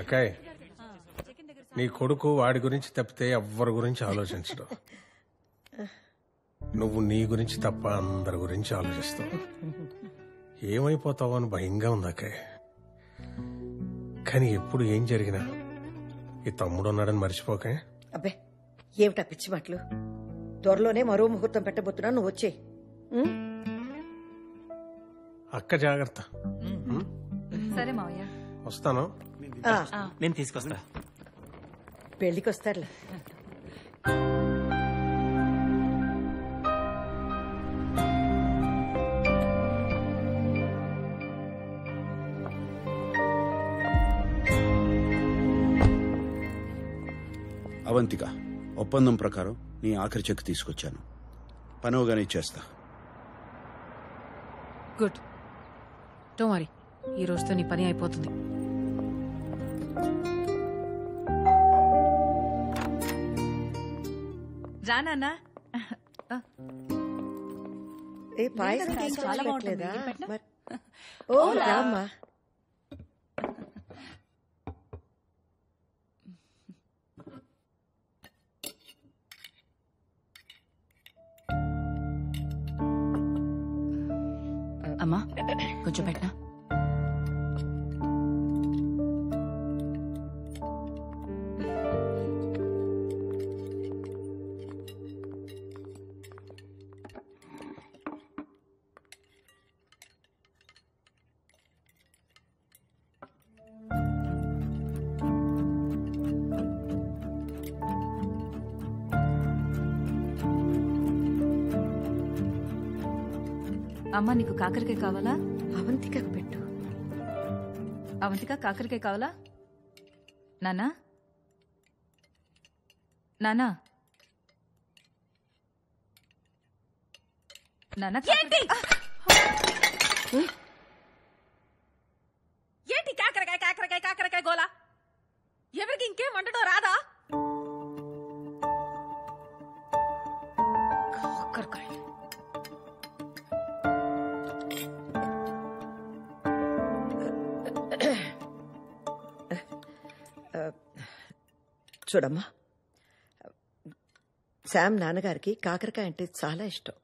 అక్కాయ్, నీ కొడుకు వాడి గురించి తప్పితే ఎవ్వరి గురించి ఆలోచించడు. నువ్వు నీ గురించి తప్ప అందరి గురించి ఆలోచిస్తావు. ఏమైపోతావో అని భయంగా ఉంది అక్కాయ్. కానీ ఎప్పుడు ఏం జరిగినా ఈ తమ్ముడు ఉన్నాడని మర్చిపోకే. అబ్బే ఏమిటా పిచ్చి మాటలు. త్వరలోనే మరో ముహూర్తం పెట్టబోతున్నా, నువ్వు వచ్చే. అక్క జాగ్రత్త. సరే మావయ్య, వస్తాను. నేను తీసుకొస్తా. పెళ్లికి వస్తారులే. అవంతిక, ఒప్పందం ప్రకారం నీ ఆఖరి చెక్ తీసుకొచ్చాను. పనవగానే ఇచ్చేస్తా. గుడ్. డోంట్ వరీ, ఈ రోజుతో నీ పని అయిపోతుంది. రానా? ఏ పాయసం చాలా బాగుంటుంది. పెట్టలేదా? ఓ రామ్మా. అమ్మా కొంచెం పెట్టనా? అమ్మా నీకు కాకరకాయ కావాలా? అవంతికకు పెట్టు. అవంతిక కాకరకాయ కావాలా? నానా నానా నానా ఏంటి కాకరకాయ కాకరకాయ కాకరకాయ గోలా? ఎవరికి ఇంకేం వండడం రాదా? కాకరకాయ చూడమ్మా, శామ్ నాన్నగారికి కాకరకాయ అంటే చాలా ఇష్టం.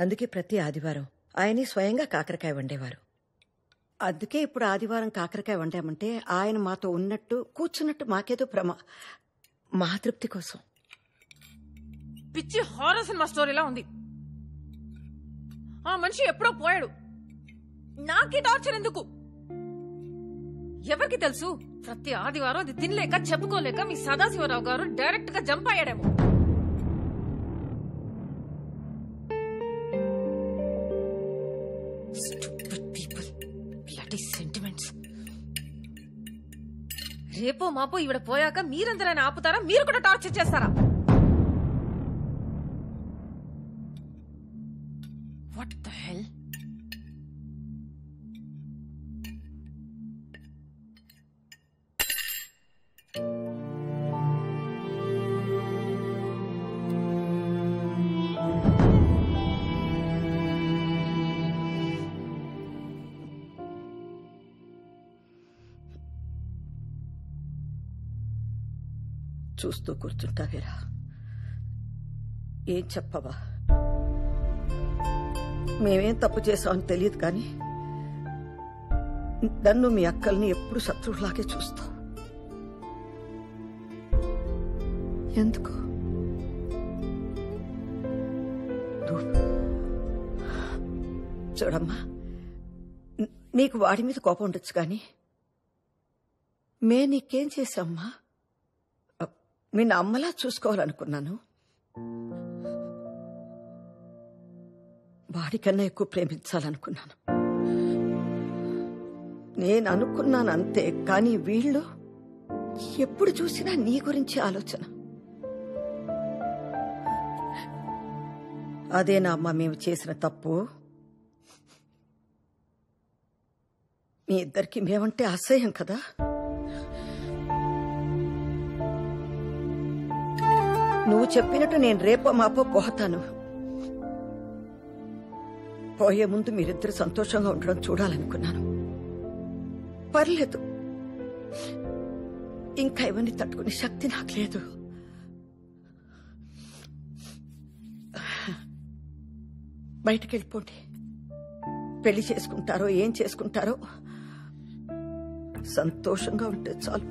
అందుకే ప్రతి ఆదివారం ఆయనే స్వయంగా కాకరకాయ వండేవారు. అందుకే ఇప్పుడు ఆదివారం కాకరకాయ వండామంటే ఆయన మాతో ఉన్నట్టు కూర్చున్నట్టు మాకేదో మా తృప్తి కోసం. పిచ్చి హారర్ సినిమా స్టోరీలా ఉంది. ఆ మనిషి ఎప్పుడో పోయాడు. నాకే టార్చర్ ఎందుకు? ఎవరికి తెలుసు, ప్రతి ఆదివారం అది తినలేక చెప్పుకోలేక మీ సదాశివరావు గారు డైరెక్ట్ గా జంప్ అయ్యాడేమో. రేపో మాపో ఈవిడ పోయాక మీరందరైనా ఆపుతారా? మీరు కూడా టార్చర్ చేస్తారా? What the hell? చూస్తూ కూర్చుంటావేరా? ఏం చెప్పవా? మేమేం తప్పు చేసామని తెలియదు కానీ నన్ను మీ అక్కల్ని ఎప్పుడు శత్రువులాగే చూస్తావు. ఎందుకు? చూడమ్మా, నీకు వాడి మీద కోపం ఉండొచ్చు కానీ నీకేం చేశామ్మా? నిన్న అమ్మలా చూసుకోవాలనుకున్నాను. వాడికన్నా ఎక్కువ ప్రేమించాలనుకున్నాను. నేను అనుకున్నాను అంతే, కానీ వీళ్ళు ఎప్పుడు చూసినా నీ గురించి ఆలోచన. అదేనా అమ్మా మేము చేసిన తప్పు? మీ ఇద్దరికి మేమంటే అసహ్యం కదా? నువ్వు చెప్పినట్టు నేను రేపో మాపో పోతాను. పోయే ముందు మీరిద్దరు సంతోషంగా ఉండడం చూడాలనుకున్నాను. పర్లేదు, ఇంకా ఇవన్నీ తట్టుకునే శక్తి నాకు లేదు. బయటికి వెళ్ళిపోండి. పెళ్లి చేసుకుంటారో ఏం చేసుకుంటారో సంతోషంగా ఉంటే చాలు.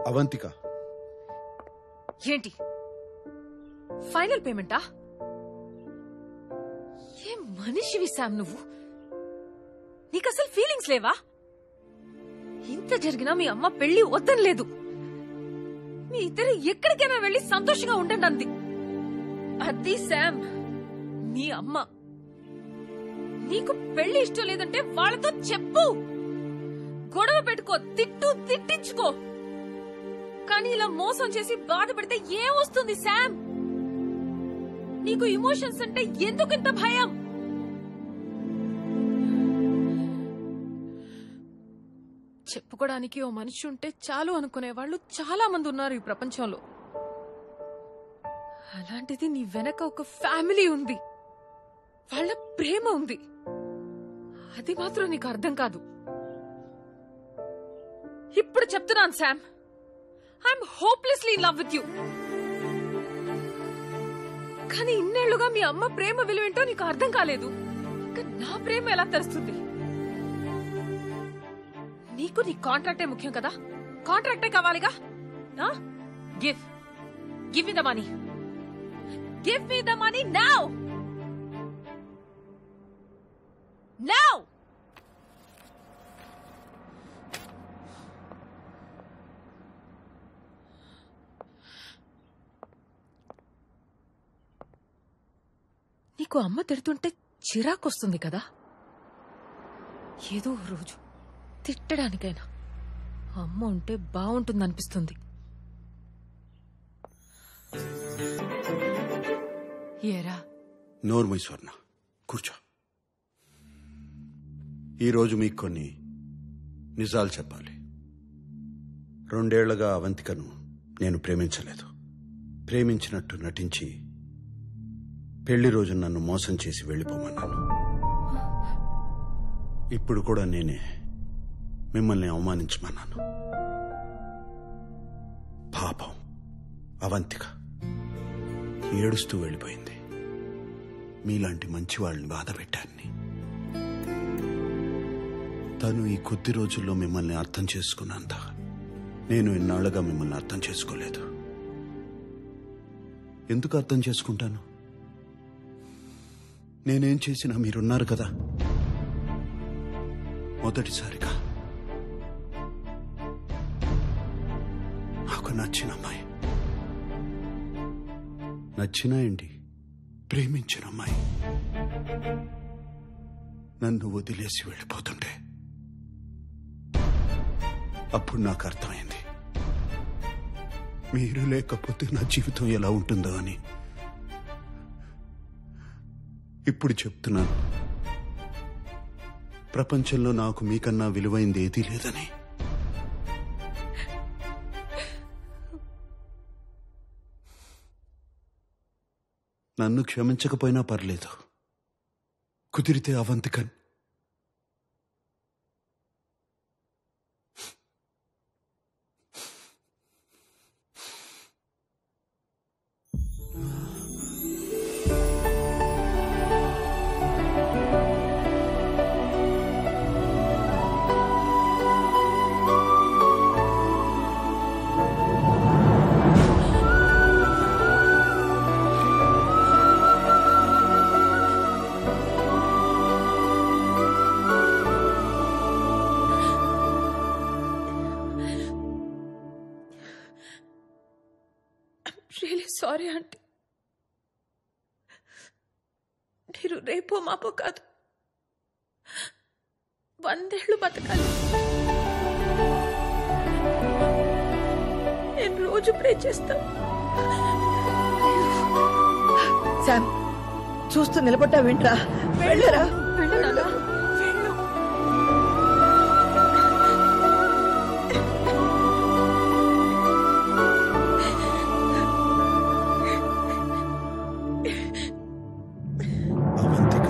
అవంతిక, ఏంటి ఫైనల్ పేమెంటా? ఏం మనిషివి శామ్ నువ్వు? నీకు అసలు ఫీలింగ్స్ లేవా? ఇంత జరిగినా మీ అమ్మ పెళ్లి వద్దని లేదు. మీ ఇద్దరు ఎక్కడికైనా వెళ్లి సంతోషంగా ఉండండి అంది. అది శామ్ మీ అమ్మ. నీకు పెళ్లి ఇష్టం లేదంటే వాళ్ళతో చెప్పు, గొడవ పెట్టుకో, తిట్టించుకో. కానీ ఇలా మోసం చేసి బాధ పెడితే ఏం వస్తుంది శామ్? నీకు ఇమోషన్స్ అంటే ఎందుకింత భయం? చెప్పుకోవడానికి ఓ మనిషి ఉంటే చాలు అనుకునే వాళ్ళు చాలా మంది ఉన్నారు ఈ ప్రపంచంలో. అలాంటిది నీ వెనక ఒక ఫ్యామిలీ ఉంది, వాళ్ళ ప్రేమ ఉంది. అది మాత్రం నీకు అర్థం కాదు. ఇప్పుడు చెప్తున్నాను Sam, I'm hopelessly in love with you. కానీ ఇన్నేళ్లుగా మీ అమ్మ ప్రేమ విలువేంటో నీకు అర్థం కాలేదు. ఇంకా నా ప్రేమ ఎలా తెలుస్తుంది? నీకు నీ కాంట్రాక్టే ముఖ్యం కదా? కాంట్రాక్టే కావాలిగా. Give me the money. Give me the money now. Now. నీకు అమ్మ తిడుతుంటే చిరాకొస్తుంది కదా? ఏదో రోజు తిట్టడానికైనా అమ్మ ఉంటే బాగుంటుందనిపిస్తుంది. ఏరా? నోర్మై స్వర్ణ, కూర్చో. ఈరోజు మీకు కొన్ని నిజాలు చెప్పాలి. 2 ఏళ్లుగా అవంతికను నేను ప్రేమించలేదు. ప్రేమించినట్టు నటించి పెళ్లి రోజు నన్ను మోసం చేసి వెళ్లిపోమన్నాను. ఇప్పుడు కూడా నేనే మిమ్మల్ని అవమానించమన్నాను. పాపం అవంతిక ఏడుస్తూ వెళ్లిపోయింది. మీలాంటి మంచి వాళ్ళని బాధ పెట్టాన్ని. తను ఈ కొద్ది రోజుల్లో మిమ్మల్ని అర్థం చేసుకున్నంత నేను ఇన్నాళ్లుగా మిమ్మల్ని అర్థం చేసుకోలేదు. ఎందుకు అర్థం చేసుకుంటాను? నేనేం చేసినా మీరున్నారు కదా. మొదటిసారిగా నాకు నచ్చిన అమ్మాయి, నచ్చిన ఏంటి, ప్రేమించిన అమ్మాయి నన్ను వదిలేసి వెళ్ళిపోతుంటే అప్పుడు నాకు అర్థమైంది, మీరు లేకపోతే నా జీవితం ఎలా ఉంటుందో అని. ఇప్పుడు చెప్తున్నాను, ప్రపంచంలో నాకు మీకన్నా విలువైంది ఏదీ లేదని. నన్ను క్షమించకపోయినా పర్లేదు, కుదిరితే అవంతికన్ రియలీ సారీ ఆంటీ. మీరు రేపో మాపో కాదు 100 ఏళ్ళు బతకాలి. నేను రోజు ప్రే చేస్తాను. శామ్, చూస్తూ నిలబడ్డా వింట్రా, వెళ్ళరా. వెళ్ళు నాన్నా, వెళ్ళు. అవంతిక,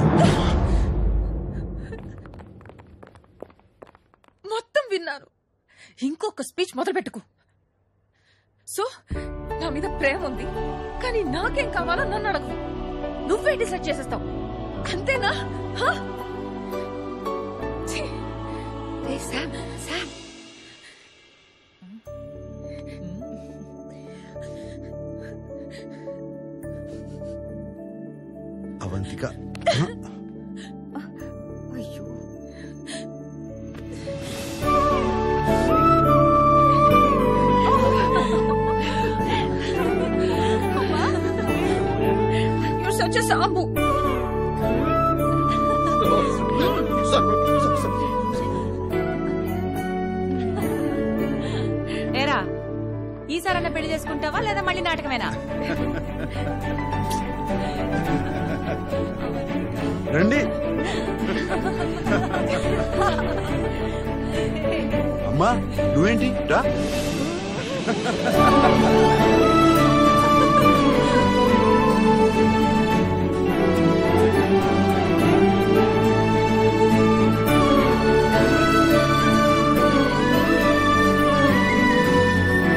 మొత్తం విన్నాను. ఇంకొక స్పీచ్ మొదలు పెట్టుకో. సో నా మీద ప్రేమ ఉంది, కానీ నాకేం కావాలో నన్ను అడగవు. నువ్వే డిసైడ్ చేసేస్తావు, అంతేనా? హా? ఛీ! ఏ శామ్, శామ్. అవంతిక, అయ్యో, You're such a sambu. ఏరా, ఈసారన్నా పెళ్లి చేసుకుంటావా లేదా మళ్ళీ నాటకమేనా? రండి. అమ్మా, నువ్వేంటి రా.